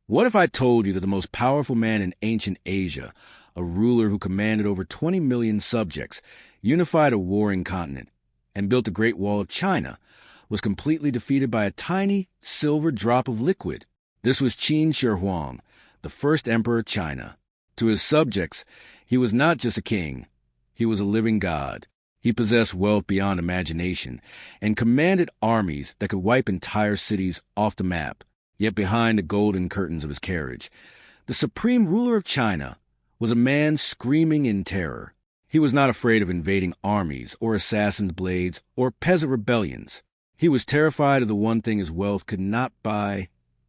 What if I told you that the most powerful man in ancient Asia, a ruler who commanded over 20 million subjects, unified a warring continent, and built the Great Wall of China, was completely defeated by a tiny silver drop of liquid? This was Qin Shi Huang, the first emperor of China. To his subjects, he was not just a king, he was a living god. He possessed wealth beyond imagination and commanded armies that could wipe entire cities off the map. Yet behind the golden curtains of his carriage, the supreme ruler of China was a man screaming in terror. He was not afraid of invading armies or assassins' blades or peasant rebellions. He was terrified of the one thing his wealth could not buy: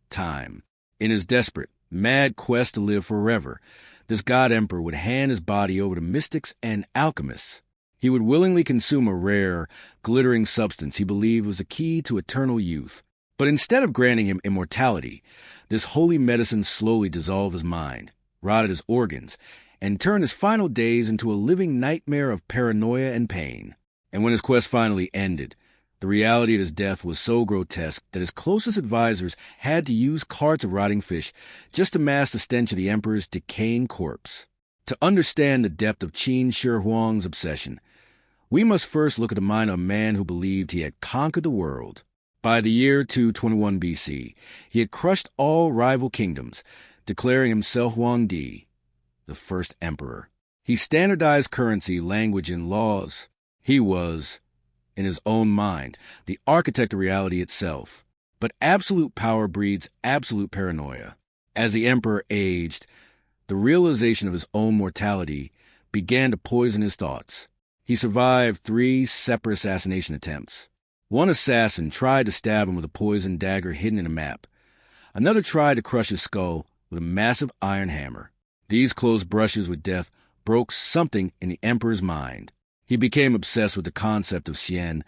time. In his desperate, mad quest to live forever, this god emperor would hand his body over to mystics and alchemists. He would willingly consume a rare, glittering substance he believed was the key to eternal youth. But instead of granting him immortality, this holy medicine slowly dissolved his mind, rotted his organs, and turned his final days into a living nightmare of paranoia and pain. And when his quest finally ended, the reality of his death was so grotesque that his closest advisors had to use carts of rotting fish just to mask the stench of the emperor's decaying corpse. To understand the depth of Qin Shi Huang's obsession, we must first look at the mind of a man who believed he had conquered the world. By the year 221 BC, he had crushed all rival kingdoms, declaring himself Huangdi, the first emperor. He standardized currency, language, and laws. He was, in his own mind, the architect of reality itself. But absolute power breeds absolute paranoia. As the emperor aged, the realization of his own mortality began to poison his thoughts. He survived 3 separate assassination attempts. One assassin tried to stab him with a poisoned dagger hidden in a map. Another tried to crush his skull with a massive iron hammer. These close brushes with death broke something in the emperor's mind. He became obsessed with the concept of Xian,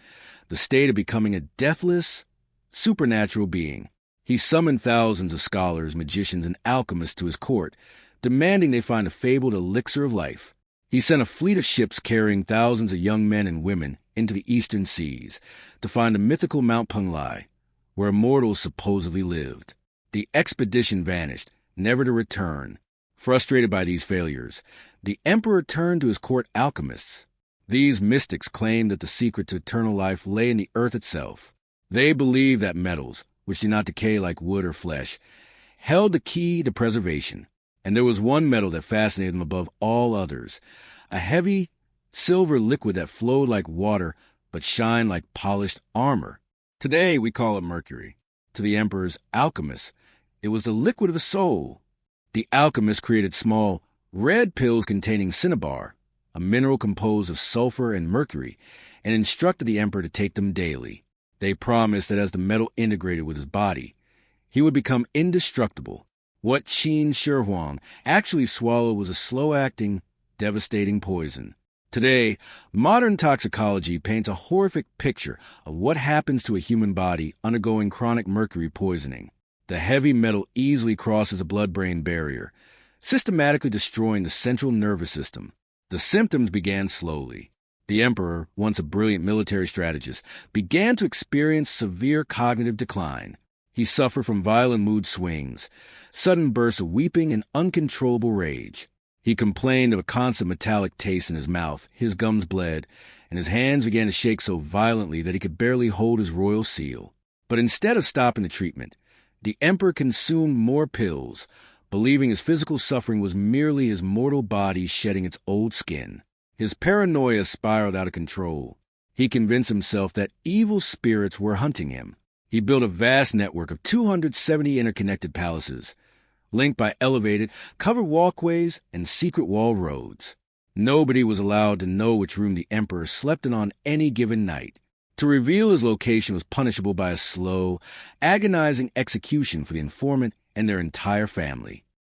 the state of becoming a deathless, supernatural being. He summoned thousands of scholars, magicians, and alchemists to his court, demanding they find the fabled Elixir of Life. He sent a fleet of ships carrying thousands of young men and women into the eastern seas to find the mythical Mount Penglai, where immortals supposedly lived. The expedition vanished, never to return. Frustrated by these failures, the emperor turned to his court alchemists. These mystics claimed that the secret to eternal life lay in the earth itself. They believed that metals, which do not decay like wood or flesh, held the key to preservation. And there was one metal that fascinated them above all others, a heavy silver liquid that flowed like water but shined like polished armor. Today we call it mercury. To the emperor's alchemists, it was the liquid of the soul. The alchemists created small, red pills containing cinnabar, a mineral composed of sulfur and mercury, and instructed the emperor to take them daily. They promised that as the metal integrated with his body, he would become indestructible. What Qin Shi Huang actually swallowed was a slow-acting, devastating poison. Today, modern toxicology paints a horrific picture of what happens to a human body undergoing chronic mercury poisoning. The heavy metal easily crosses a blood-brain barrier, systematically destroying the central nervous system. The symptoms began slowly. The emperor, once a brilliant military strategist, began to experience severe cognitive decline. He suffered from violent mood swings, sudden bursts of weeping, and uncontrollable rage. He complained of a constant metallic taste in his mouth, his gums bled, and his hands began to shake so violently that he could barely hold his royal seal. But instead of stopping the treatment, the emperor consumed more pills, believing his physical suffering was merely his mortal body shedding its old skin. His paranoia spiraled out of control. He convinced himself that evil spirits were hunting him. He built a vast network of 270 interconnected palaces, linked by elevated, covered walkways and secret wall roads. Nobody was allowed to know which room the emperor slept in on any given night. To reveal his location was punishable by a slow, agonizing execution for the informant and their entire family.